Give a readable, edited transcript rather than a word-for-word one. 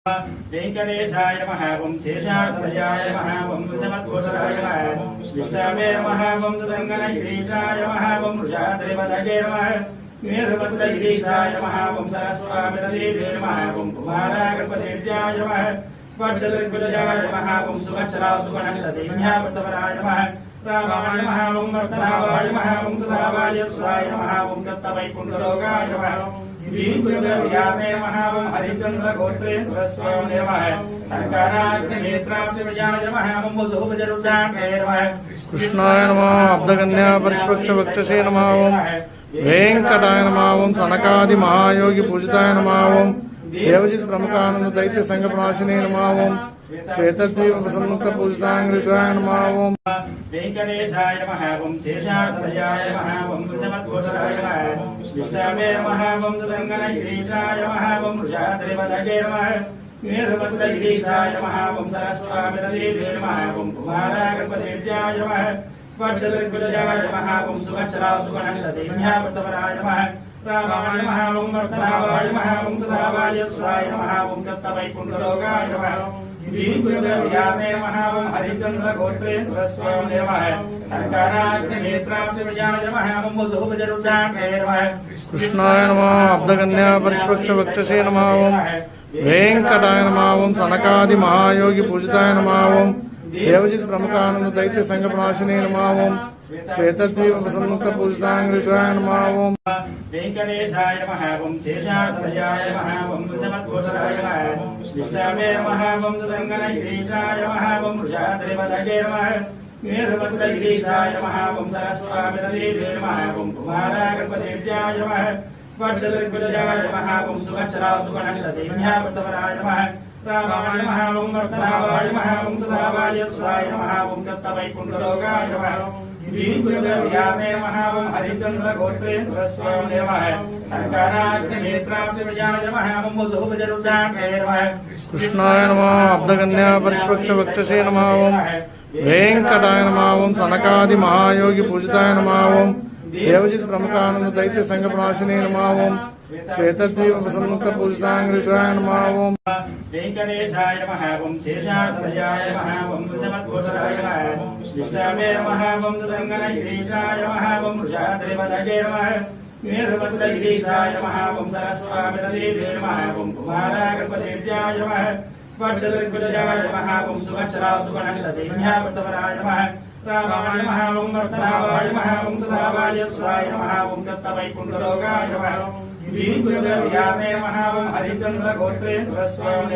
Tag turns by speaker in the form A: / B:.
A: वेंकटेशाय नमः ओं शेषाद्वयाय नमः ओं वृषभघोषाय नमः विष्णवे नमः ओं सुदङ्गनगिरीशाय नमः ओं वृषाद्रिवदगे नमः वीरभद्रगिरीशाय नमः ओं सरस्वामिरदेवे नमः ओं कुमारागर्भसेव्याय नमः वज्रदिग्विजयाय नमः ओं सुभद्रासुगणसिंहावृतवराय नमः रामाय नमः ओं वर्तनावाय नमः ओं सुधावाय सुधाय नमः ओं दत्तवैकुण्ठलोकाय नमः वीरभद्रव्यामे नमः ओं हरिचन्द्रगोत्रे तुलस्वामिने नमः शङ्कराग्निनेत्राब्जविजयाय नमः ओं वसुभजरुचाङ्गे नमः
B: कृष्णाय नमः अब्धकन्या परिष्वक्षवक्षसे नमः ओं वेंकटाय नमः ओं सनकादि महायोगी पूजिताय नमः ओं देवजित प्रमुखानंद दैत्य संघ प्रणाशिने नमः ओं श्वेतद्वीप प्रसन्मुक्त पूजितांग्रिकाय नमः ओं
A: वेंकटेशाय नमः ओं शेषाद्वयाय नमः ओं वृषभघोषाय नमः विष्णवे नमः ओं सुदङ्गनगिरीशाय नमः ओं वृषाद्रिवदगे नमः वीरभद्रगिरीशाय नमः ओं सरस्वामिरदेवे नमः ओं कुमारागर्भसेव्याय नमः वज्रदिग्विजयाय नमः ओं सुभद्रासुगणसिंहावृतवराय नमः रामाय नमः ओं वर्तनावाय नमः ओं सुधावाय सुधाय नमः ओं दत्तवैकुण्ठलोकाय नमः वीरभद्रव्यामे नमः ओं हरिचन्द्रगोत्रे तुलस्वामिने नमः शङ्कराग्निनेत्राब्जविजयाय नमः ओं वसुभजरुचाङ्गे नमः
B: कृष्णाय नमः अब्धकन्या परिष्वक्षवक्षसे नमः ओं वेंकटाय नमः ओं सनकादि महायोगी पूजिताय नमः ओं देवजित प्रमुखानंद दैत्य संघ प्रणाशिने नमः ओं श्वेतद्वीप प्रसन्मुक्त पूजितांग्रिकाय नमः ओं
A: वेंकटेशाय नमः ओं शेषाद्वयाय नमः ओं वृषभघोषाय नमः विष्णवे नमः ओं सुदङ्गनगिरीशाय नमः ओं वृषाद्रिवदगे नमः वीरभद्रगिरीशाय नमः ओं सरस्वामिरदेवे नमः ओं कुमारागर्भसेव्याय नमः वज्रदिग्विजयाय नमः ओं सुभद्रासुगणसिंहावृतवराय नमः रामाय नमः ओं वर्तनावाय नमः ओं सुधावाय सुधाय नमः ओं दत्तवैकुण्ठलोकाय नमः वीरभद्रव्यामे नमः ओं हरिचन्द्रगोत्रे तुलस्वामिने नमः शङ्कराग्निनेत्राब्जविजयाय नमः ओं वसुभजरुचाङ्गे नमः
B: कृष्णाय नमः अब्धकन्या परिष्वक्षवक्षसे नमः ओं वेंकटाय नमः ओं सनकादि महायोगी पूजिताय नमः ओं देवजित प्रमुखानंद दैत्य संघ प्रणाशिने नमः ओं श्वेतद्वीप प्रसन्मुक्त पूजितांग्रिकाय नमः ओं
A: वेंकटेशाय नमः ओं शेषाद्वयाय नमः ओं वृषभघोषाय नमः विष्णवे नमः ओं सुदङ्गनगिरीशाय नमः ओं वृषाद्रिवदगे नमः वीरभद्रगिरीशाय नमः ओं सरस्वामिरदेवे नमः ओं कुमारागर्भसेव्याय नमः वज्रदिग्विजयाय नमः ओं सुभद्रासुगणसिंहावृतवराय नमः रामाय नमः ओं वर्तनावाय नमः ओं सुधावाय सुधाय नमः ओं दत्तवैकुण्ठलोकाय नमः वीरभद्रव्यामे नमः ओं हरिचन्द्रगोत्रे तुलस्वामिने